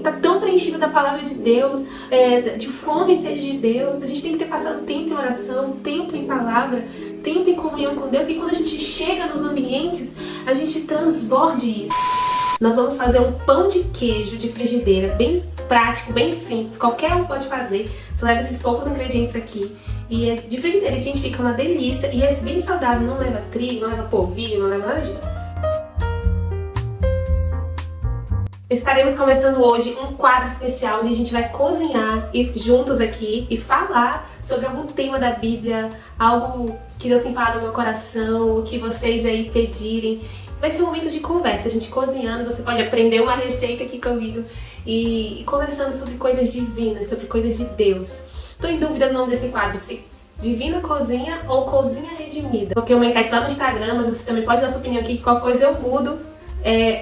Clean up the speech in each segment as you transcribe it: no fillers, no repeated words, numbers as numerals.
estar tão preenchido da palavra de Deus, de fome e sede de Deus. A gente tem que ter passado tempo em oração, tempo em palavra, tempo em comunhão com Deus. E quando a gente chega nos ambientes, a gente transborde isso. Nós vamos fazer um pão de queijo de frigideira, bem prático, bem simples. Qualquer um pode fazer. Você leva esses poucos ingredientes aqui. E é de frigideira, gente, fica uma delícia. E é bem saudável, não leva trigo, não leva polvilho, não leva nada disso. Estaremos começando hoje um quadro especial onde a gente vai cozinhar juntos aqui e falar sobre algum tema da Bíblia, algo que Deus tem falado no meu coração, o que vocês aí pedirem. Vai ser um momento de conversa, a gente cozinhando, você pode aprender uma receita aqui comigo e conversando sobre coisas divinas, sobre coisas de Deus. Tô em dúvida no nome desse quadro, se Divina Cozinha ou Cozinha Redimida. Coloquei uma enquete lá no Instagram, mas você também pode dar sua opinião aqui, que qualquer coisa eu mudo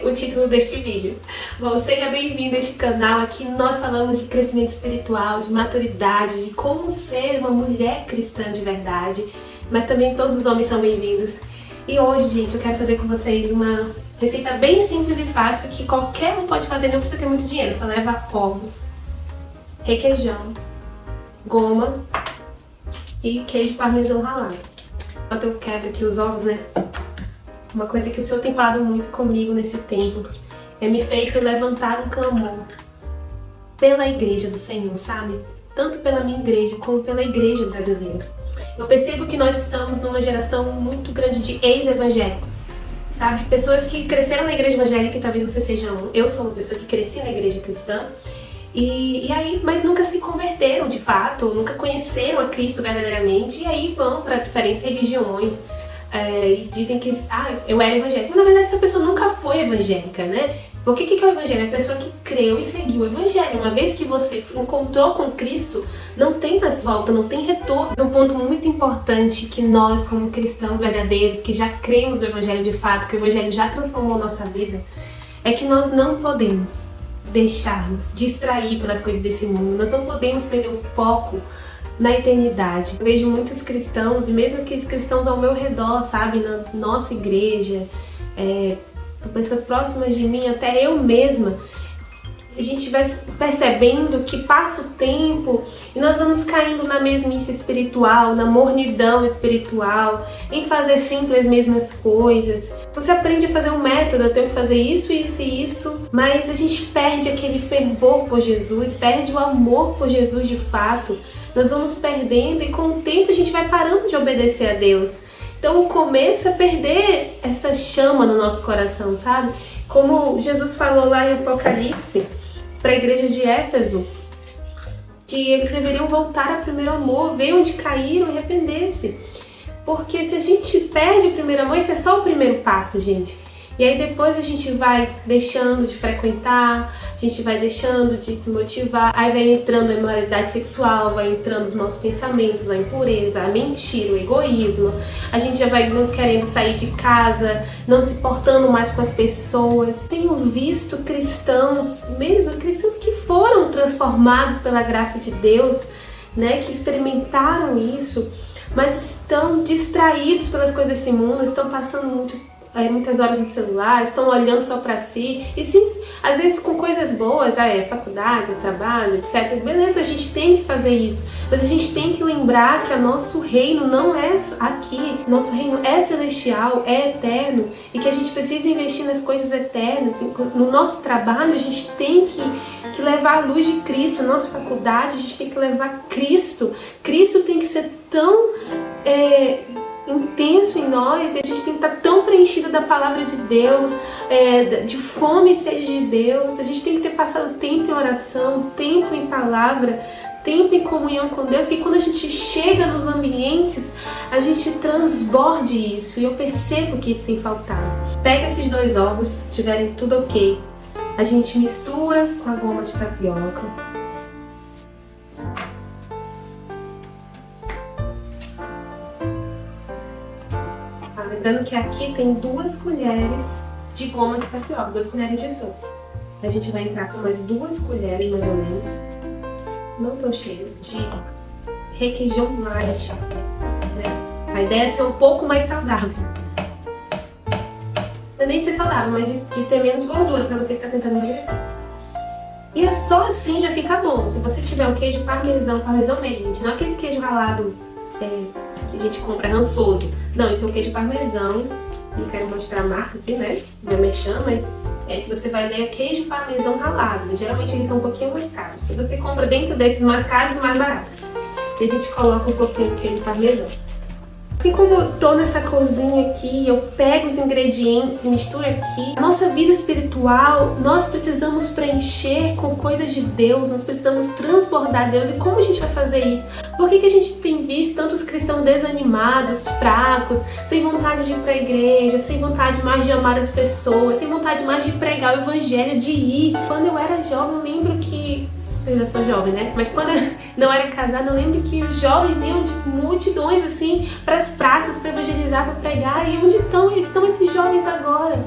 o título deste vídeo. Bom, seja bem-vindo a este canal. Aqui nós falamos de crescimento espiritual, de maturidade, de como ser uma mulher cristã de verdade, mas também todos os homens são bem-vindos. E hoje, gente, eu quero fazer com vocês uma receita bem simples e fácil que qualquer um pode fazer, não precisa ter muito dinheiro, só leva ovos, requeijão, goma e queijo parmesão ralado. Enquanto eu quebro aqui os ovos, né? Uma coisa que o Senhor tem falado muito comigo nesse tempo é me feito levantar um clamor pela igreja do Senhor, sabe? Tanto pela minha igreja como pela igreja brasileira. Eu percebo que nós estamos numa geração muito grande de ex-evangélicos, sabe? Pessoas que cresceram na igreja evangélica, e talvez você seja um. Eu sou uma pessoa que cresci na igreja cristã. Mas nunca se converteram de fato, nunca conheceram a Cristo verdadeiramente. E aí vão para diferentes religiões e dizem que eu era evangélica. Mas na verdade essa pessoa nunca foi evangélica, né? O que é o evangelho? É a pessoa que creu e seguiu o evangelho. Uma vez que você encontrou com Cristo, não tem mais volta, não tem retorno. Um ponto muito importante que nós, como cristãos verdadeiros, que já cremos no evangelho de fato, que o evangelho já transformou a nossa vida, é que nós não podemos deixar-nos distrair pelas coisas desse mundo. Nós não podemos perder o foco na eternidade. Eu vejo muitos cristãos, e mesmo aqueles cristãos ao meu redor, sabe, na nossa igreja, pessoas próximas de mim, até eu mesma, a gente vai percebendo que passa o tempo e nós vamos caindo na mesmice espiritual, na mornidão espiritual, em fazer sempre as mesmas coisas. Você aprende a fazer um método, eu tenho que fazer isso, isso e isso, mas a gente perde aquele fervor por Jesus, perde o amor por Jesus de fato. Nós vamos perdendo e com o tempo a gente vai parando de obedecer a Deus. Então o começo é perder essa chama no nosso coração, sabe? Como Jesus falou lá em Apocalipse, para a igreja de Éfeso, que eles deveriam voltar ao primeiro amor, ver onde caíram e arrepender-se. Porque se a gente perde o primeiro amor, isso é só o primeiro passo, gente. E aí depois a gente vai deixando de frequentar, a gente vai deixando de se motivar, aí vai entrando a imoralidade sexual, vai entrando os maus pensamentos, a impureza, a mentira, o egoísmo. A gente já vai não querendo sair de casa, não se portando mais com as pessoas. Tenho visto cristãos, mesmo cristãos que foram transformados pela graça de Deus, né, que experimentaram isso, mas estão distraídos pelas coisas desse mundo, estão passando muitas horas no celular, estão olhando só pra si, e sim, às vezes com coisas boas, faculdade, trabalho, etc. Beleza, a gente tem que fazer isso, mas a gente tem que lembrar que o nosso reino não é aqui, nosso reino é celestial, é eterno, e que a gente precisa investir nas coisas eternas. No nosso trabalho, a gente tem que levar a luz de Cristo. Na nossa faculdade, a gente tem que levar Cristo. Cristo tem que ser tão intenso em nós, e a gente tem que estar tão preenchido da palavra de Deus, de fome e sede de Deus. A gente tem que ter passado tempo em oração, tempo em palavra, tempo em comunhão com Deus, que quando a gente chega nos ambientes, a gente transborde isso, e eu percebo que isso tem faltado. Pega esses 2 ovos, se tiverem tudo ok, a gente mistura com a goma de tapioca. Lembrando que aqui tem 2 colheres de goma de tapioca, 2 colheres de sopa. A gente vai entrar com mais 2 colheres, mais ou menos, não tão cheias, de requeijão light, né? A ideia é ser um pouco mais saudável. Não é nem de ser saudável, mas de ter menos gordura, para você que está tentando emagrecer. E é só assim já fica bom. Se você tiver um queijo parmesão mesmo, gente, não aquele queijo ralado que a gente compra rançoso. Não, esse é um queijo parmesão. Não quero mostrar a marca aqui, né? Meu merchan, mas você vai ler queijo parmesão ralado. Geralmente eles são um pouquinho mais caros. Se você compra dentro desses mais caros, o mais barato. E a gente coloca um pouquinho de queijo parmesão. Assim como eu tô nessa cozinha aqui, eu pego os ingredientes e misturo aqui. A nossa vida espiritual, nós precisamos preencher com coisas de Deus, nós precisamos transbordar Deus. E como a gente vai fazer isso? Por que a gente tem visto tantos cristãos desanimados, fracos, sem vontade de ir pra igreja, sem vontade mais de amar as pessoas, sem vontade mais de pregar o evangelho, de ir? Quando eu era jovem, eu lembro que... Eu já sou jovem, né? Mas quando eu não era casada, eu lembro que os jovens iam de multidões, assim, para as praças, para evangelizar, para pregar. E onde estão esses jovens agora?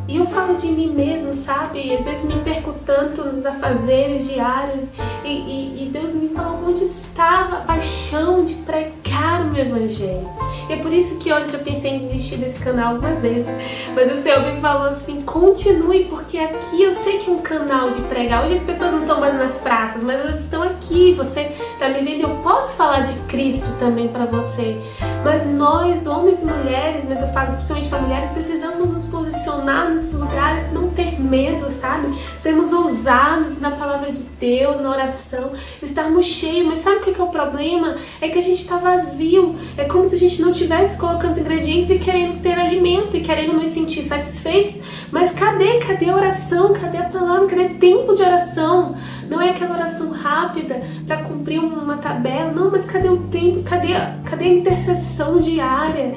E eu falo de mim mesmo, sabe? Às vezes me perco tanto nos afazeres diários e Deus me fala onde estava a paixão de pregar o meu evangelho. E é por isso que hoje eu pensei em desistir desse canal algumas vezes. Mas o Senhor me falou assim, continue, porque aqui eu sei que é um canal de pregar. Hoje as pessoas não estão mais nas praças, mas elas estão aqui. Você está me vendo, eu posso falar de Cristo também para você. Mas nós, homens e mulheres, mas eu falo principalmente para mulheres, precisamos nos posicionar nesses lugares, não ter medo, sabe? Sermos ousados na palavra de Deus, na oração, estarmos cheios. Mas sabe o que é o problema? É que a gente está vazio. É como se a gente não estivesse colocando os ingredientes e querendo ter alimento e querendo nos sentir satisfeitos. Mas cadê a oração? Cadê a palavra? Cadê tempo de oração? Não é aquela oração rápida para cumprir uma tabela. Não, mas cadê o tempo? Cadê a intercessão diária?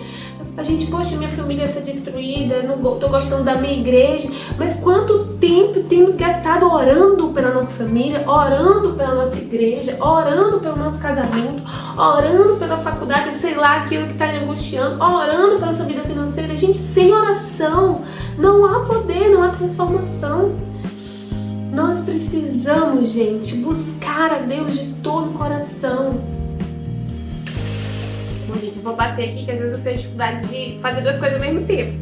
A gente, poxa, minha família está destruída, não tô gostando da minha igreja, mas quanto tempo temos gastado orando pela nossa família, orando pela nossa igreja, orando pelo nosso casamento, orando pela faculdade, sei lá, aquilo que está lhe angustiando, orando pela sua vida financeira. Gente, sem oração não há poder, não há transformação. Nós precisamos, gente, buscar a Deus de todo o coração. Eu vou bater aqui, que às vezes eu tenho dificuldade de fazer duas coisas ao mesmo tempo.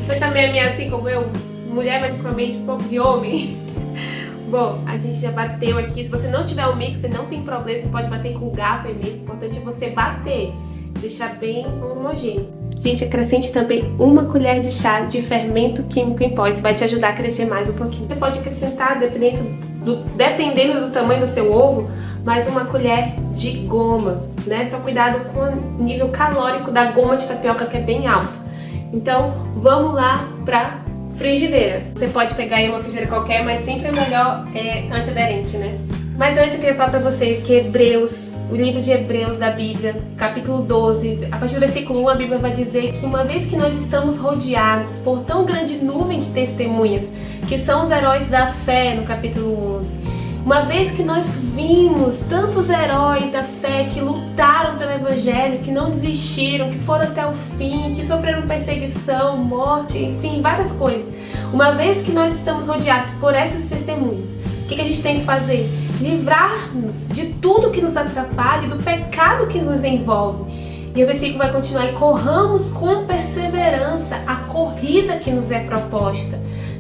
Foi também a minha, assim como eu, mulher, mas principalmente um pouco de homem. Bom, a gente já bateu aqui. Se você não tiver um mixer, não tem problema, você pode bater com garfo mesmo. O importante é você bater, deixar bem homogêneo. Gente, acrescente também uma colher de chá de fermento químico em pó. Isso vai te ajudar a crescer mais um pouquinho. Você pode acrescentar, dependendo do tamanho do seu ovo, mais uma colher de goma, né? Só cuidado com o nível calórico da goma de tapioca, que é bem alto. Então, vamos lá pra frigideira. Você pode pegar aí uma frigideira qualquer, mas sempre é melhor antiaderente, né? Mas antes eu queria falar pra vocês que Hebreus, o livro de Hebreus da Bíblia, capítulo 12, a partir do versículo 1, a Bíblia vai dizer que uma vez que nós estamos rodeados por tão grande nuvem de testemunhas, que são os heróis da fé, no capítulo 11, uma vez que nós vimos tantos heróis da fé que lutaram pelo Evangelho, que não desistiram, que foram até o fim, que sofreram perseguição, morte, enfim, várias coisas. Uma vez que nós estamos rodeados por essas testemunhas, o que a gente tem que fazer? Livrar-nos de tudo que nos atrapalha e do pecado que nos envolve. E o versículo vai continuar: e corramos com perseverança a corrida que nos é proposta.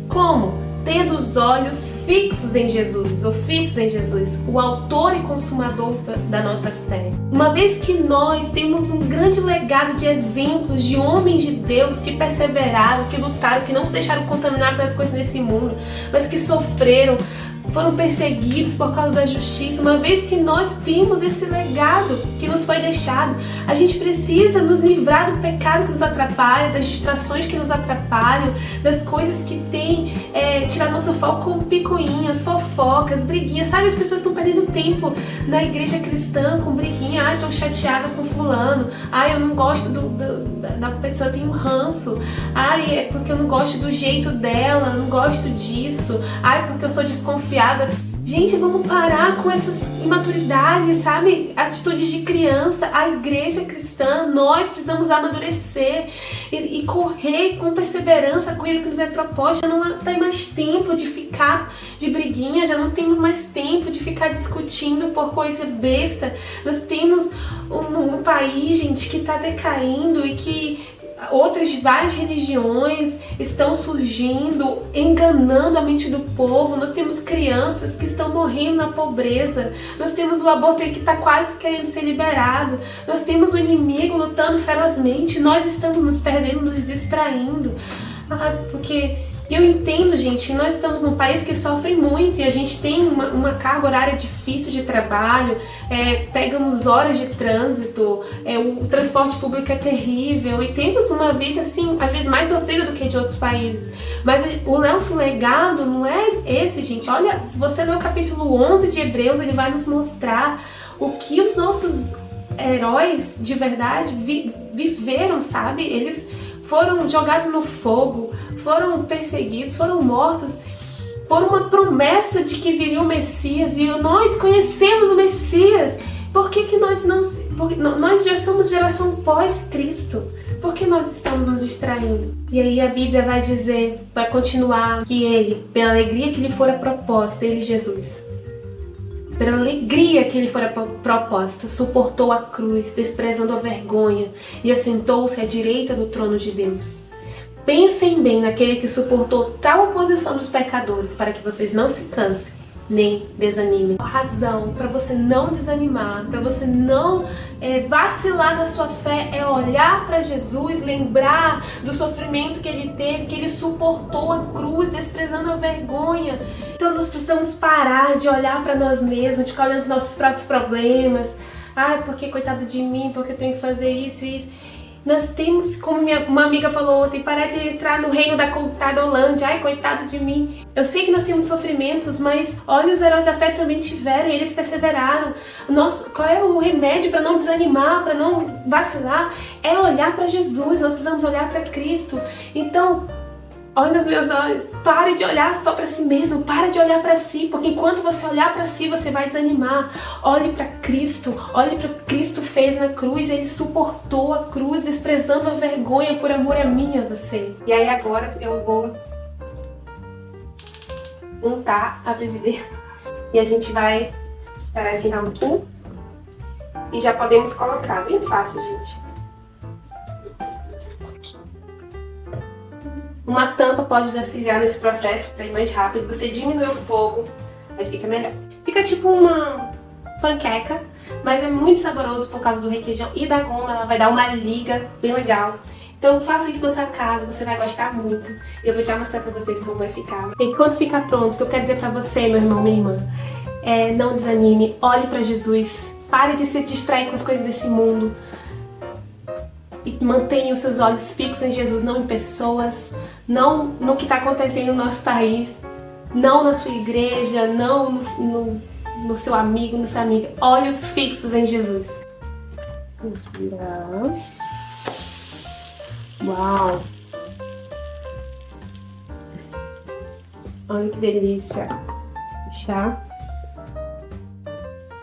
Como? Tendo os olhos fixos em Jesus, ou fixos em Jesus, o autor e consumador da nossa fé. Uma vez que nós temos um grande legado de exemplos de homens de Deus que perseveraram, que lutaram, que não se deixaram contaminar pelas coisas desse mundo, mas que sofreram, foram perseguidos por causa da justiça. Uma vez que nós temos esse legado que nos foi deixado, a gente precisa nos livrar do pecado que nos atrapalha, das distrações que nos atrapalham, das coisas que tem tirar nosso foco, como picuinhas, fofocas, briguinhas. Sabe, as pessoas estão perdendo tempo na igreja cristã com briguinha. Ai, tô chateada com fulano. Ai, eu não gosto da pessoa, tem um ranço. Ai, é porque eu não gosto do jeito dela, eu não gosto disso. Ai, porque eu sou desconfiada. Gente, vamos parar com essas imaturidades, sabe? Atitudes de criança. A igreja cristã, nós precisamos amadurecer e correr com perseverança a corrida que nos é proposta. Não tem mais tempo de ficar de briguinha, já não temos mais tempo de ficar discutindo por coisa besta. Nós temos um país, gente, que está decaindo e que outras de várias religiões estão surgindo, enganando a mente do povo. Nós temos crianças que estão morrendo na pobreza. Nós temos o aborto que está quase querendo ser liberado. Nós temos o inimigo lutando ferozmente. Nós estamos nos perdendo, nos distraindo. Porque eu entendo, gente, que nós estamos num país que sofre muito e a gente tem uma carga horária difícil de trabalho, pegamos horas de trânsito, o transporte público é terrível e temos uma vida, assim, às vezes mais sofrida do que de outros países. Mas o nosso legado não é esse, gente. Olha, se você ler o capítulo 11 de Hebreus, ele vai nos mostrar o que os nossos heróis de verdade viveram, sabe? Eles foram jogados no fogo, foram perseguidos, foram mortos por uma promessa de que viria o Messias. E nós conhecemos o Messias. Por que nós não... Porque nós já somos geração pós-Cristo. Por que nós estamos nos distraindo? E aí a Bíblia vai dizer, vai continuar, que ele, pela alegria que lhe fora proposta, ele, Jesus, pela alegria que lhe fora proposta, suportou a cruz, desprezando a vergonha, e assentou-se à direita do trono de Deus. Pensem bem naquele que suportou tal oposição dos pecadores, para que vocês não se cansem nem desanimem. A razão para você não desanimar, para você não vacilar na sua fé, é olhar para Jesus, lembrar do sofrimento que ele teve, que ele suportou a cruz, desprezando a vergonha. Então nós precisamos parar de olhar para nós mesmos, de ficar olhando para nossos próprios problemas. Ai, porque coitado de mim, porque eu tenho que fazer isso e isso. Nós temos, como uma amiga falou ontem, parar de entrar no reino da Holândia. Ai, coitado de mim. Eu sei que nós temos sofrimentos, mas olha, os heróis da fé também tiveram e eles perseveraram. Qual é o remédio para não desanimar, para não vacilar? É olhar para Jesus, nós precisamos olhar para Cristo. Então, olha nos meus olhos, pare de olhar só para si mesmo, pare de olhar para si, porque enquanto você olhar para si, você vai desanimar. Olhe para Cristo, olhe para o que Cristo fez na cruz, ele suportou a cruz, desprezando a vergonha por amor a mim e a você. E aí agora eu vou untar a frigideira e a gente vai esperar esquentar um pouquinho e já podemos colocar, bem fácil, gente. Uma tampa pode auxiliar nesse processo para ir mais rápido. Você diminui o fogo, aí fica melhor. Fica tipo uma panqueca, mas é muito saboroso por causa do requeijão e da goma. Ela vai dar uma liga bem legal. Então faça isso na sua casa, você vai gostar muito. Eu vou já mostrar para vocês como vai ficar. Enquanto ficar pronto, o que eu quero dizer para você, meu irmão, minha irmã, não desanime, olhe para Jesus. Pare de se distrair com as coisas desse mundo. E mantenha os seus olhos fixos em Jesus, não em pessoas, não no que está acontecendo no nosso país, não na sua igreja, não no seu amigo, na sua amiga. Olhos fixos em Jesus. Inspirar. Uau! Olha que delícia. Fechar.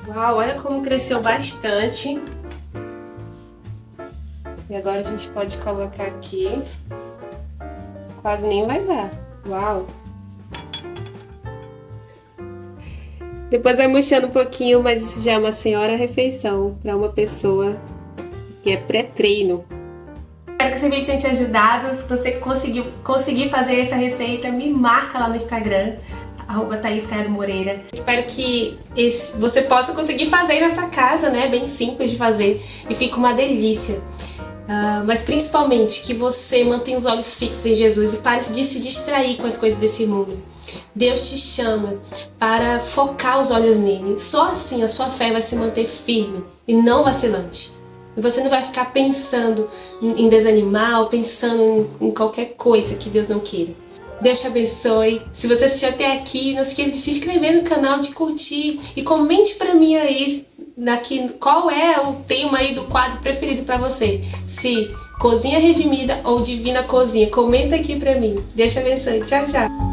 Uau, olha como cresceu bastante. E agora a gente pode colocar aqui. Quase nem vai dar. Uau! Depois vai murchando um pouquinho, mas isso já é uma senhora refeição para uma pessoa que é pré-treino. Espero que esse vídeo tenha te ajudado. Se você conseguir fazer essa receita, me marca lá no Instagram, @ThaísCaiadoMoreira. Espero que você possa conseguir fazer nessa casa, né? Bem simples de fazer e fica uma delícia. Mas principalmente que você mantenha os olhos fixos em Jesus e pare de se distrair com as coisas desse mundo. Deus te chama para focar os olhos nele. Só assim a sua fé vai se manter firme e não vacilante. E você não vai ficar pensando em desanimar ou pensando em qualquer coisa que Deus não queira. Deus te abençoe. Se você assistiu até aqui, não se esqueça de se inscrever no canal, de curtir e comente pra mim aí qual é o tema aí do quadro preferido pra você. Se Cozinha Redimida ou Divina Cozinha. Comenta aqui pra mim. Deus te abençoe. Tchau, tchau.